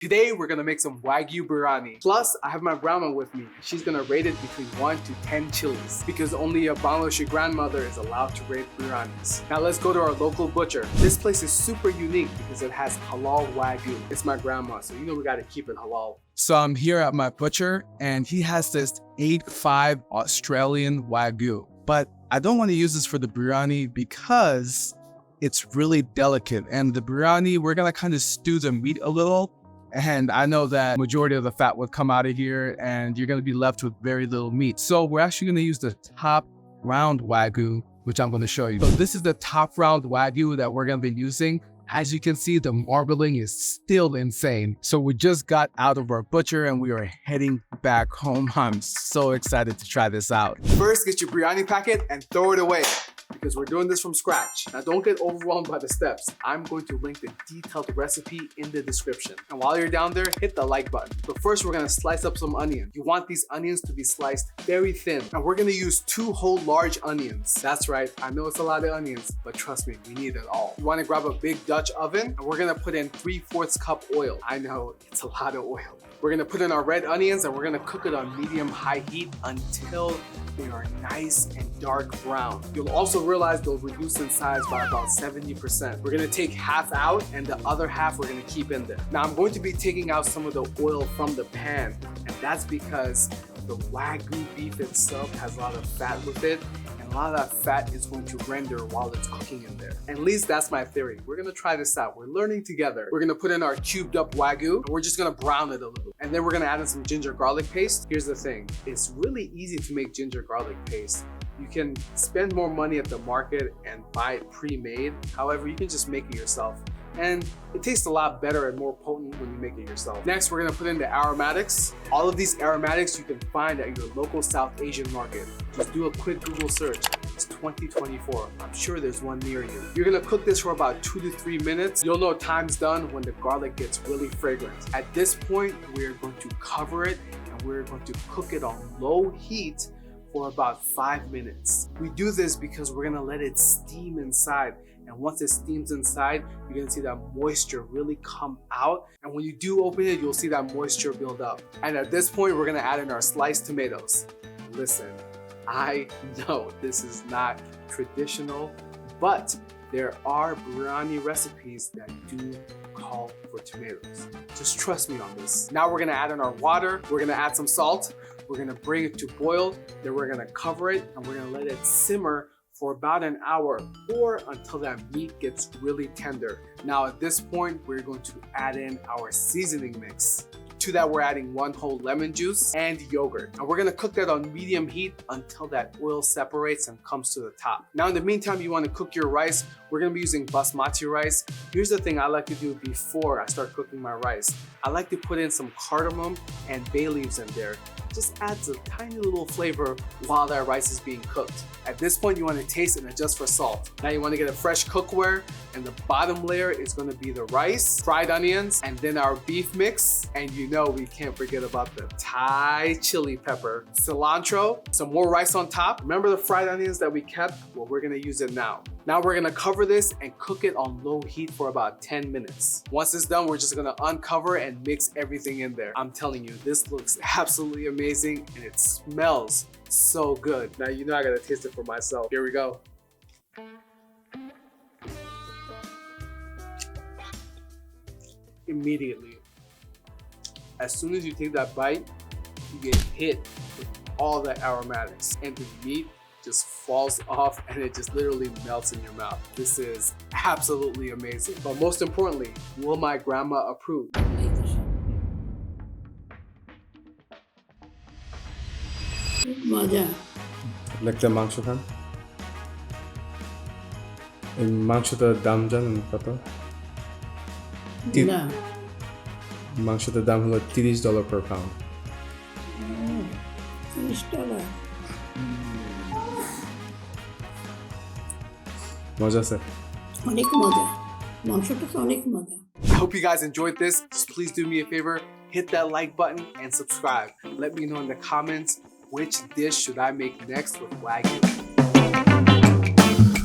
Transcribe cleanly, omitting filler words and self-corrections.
Today we're gonna make some Wagyu Biriyani. Plus, I have my grandma with me. She's gonna rate it between 1 to 10 chilies because only a Bangladeshi grandmother is allowed to rate Biryanis. Now let's go to our local butcher. This place is super unique because it has halal Wagyu. It's my grandma, so you know we gotta keep it halal. So I'm here at my butcher and he has this 8.5 Australian Wagyu. But I don't want to use this for the biryani because it's really delicate. And the biryani, we're gonna kind of stew the meat a little. And I know that majority of the fat would come out of here and you're gonna be left with very little meat. So we're actually gonna use the top round Wagyu, which I'm gonna show you. So this is the top round Wagyu that we're gonna be using. As you can see, the marbling is still insane. So we just got out of our butcher and we are heading back home. I'm so excited to try this out. First, get your biryani packet and throw it away, because we're doing this from scratch. Now don't get overwhelmed by the steps. I'm going to link the detailed recipe in the description. And while you're down there, hit the like button. But first we're gonna slice up some onion. You want these onions to be sliced very thin. And we're gonna use 2 whole large onions. That's right, I know it's a lot of onions, but trust me, we need it all. You wanna grab a big Dutch oven and we're gonna put in 3/4 cup oil. I know, it's a lot of oil. We're gonna put in our red onions and we're gonna cook it on medium-high heat until they are nice and dark brown. You'll also realize they'll reduce in size by about 70%. We're gonna take half out and the other half we're gonna keep in there. Now I'm going to be taking out some of the oil from the pan, and that's because the Wagyu beef itself has a lot of fat with it, and a lot of that fat is going to render while it's cooking in there. At least that's my theory. We're gonna try this out. We're learning together. We're gonna put in our cubed up Wagyu, and we're just gonna brown it a little. And then we're gonna add in some ginger garlic paste. Here's the thing, it's really easy to make ginger garlic paste. You can spend more money at the market and buy it pre-made. However, you can just make it yourself. And it tastes a lot better and more potent when you make it yourself. Next, we're gonna put in the aromatics. All of these aromatics you can find at your local South Asian market. Just do a quick Google search. It's 2024. I'm sure there's one near you. You're gonna cook this for about 2 to 3 minutes. You'll know time's done when the garlic gets really fragrant. At this point, we're going to cover it and we're going to cook it on low heat for about 5 minutes. We do this because we're gonna let it steam inside. And once it steams inside, you're gonna see that moisture really come out. And when you do open it, you'll see that moisture build up. And at this point, we're gonna add in our sliced tomatoes. Listen, I know this is not traditional, but there are biryani recipes that do call for tomatoes. Just trust me on this. Now we're gonna add in our water. We're gonna add some salt. We're gonna bring it to boil. Then we're gonna cover it and we're gonna let it simmer for about an hour or until that meat gets really tender. Now at this point, we're going to add in our seasoning mix. To that, we're adding 1 whole lemon juice and yogurt. And we're gonna cook that on medium heat until that oil separates and comes to the top. Now in the meantime, you wanna cook your rice. We're gonna be using basmati rice. Here's the thing I like to do before I start cooking my rice. I like to put in some cardamom and bay leaves in there. Just adds a tiny little flavor while that rice is being cooked. At this point, you want to taste and adjust for salt. Now you want to get a fresh cookware, and the bottom layer is going to be the rice, fried onions, and then our beef mix. And you know we can't forget about the Thai chili pepper, cilantro, some more rice on top. Remember the fried onions that we kept? Well, we're going to use it now. Now we're gonna cover this and cook it on low heat for about 10 minutes. Once it's done, we're just gonna uncover and mix everything in there. I'm telling you, this looks absolutely amazing and it smells so good. Now you know I gotta taste it for myself. Here we go. Immediately, as soon as you take that bite, you get hit with all the aromatics and the meat just falls off and it just literally melts in your mouth. This is absolutely amazing. But most importantly, will my grandma approve? মজা একটা মাংস খান এই মাংসটার দাম জানেন কত না মাংসটার দাম হলো $30 per pound $30 মজা আছে অনেক মজা মাংসটা তো অনেক মজা I hope you guys enjoyed this. Just please do me a favor, hit that like button and subscribe. Let me know in the comments which dish should I make next with Wagyu.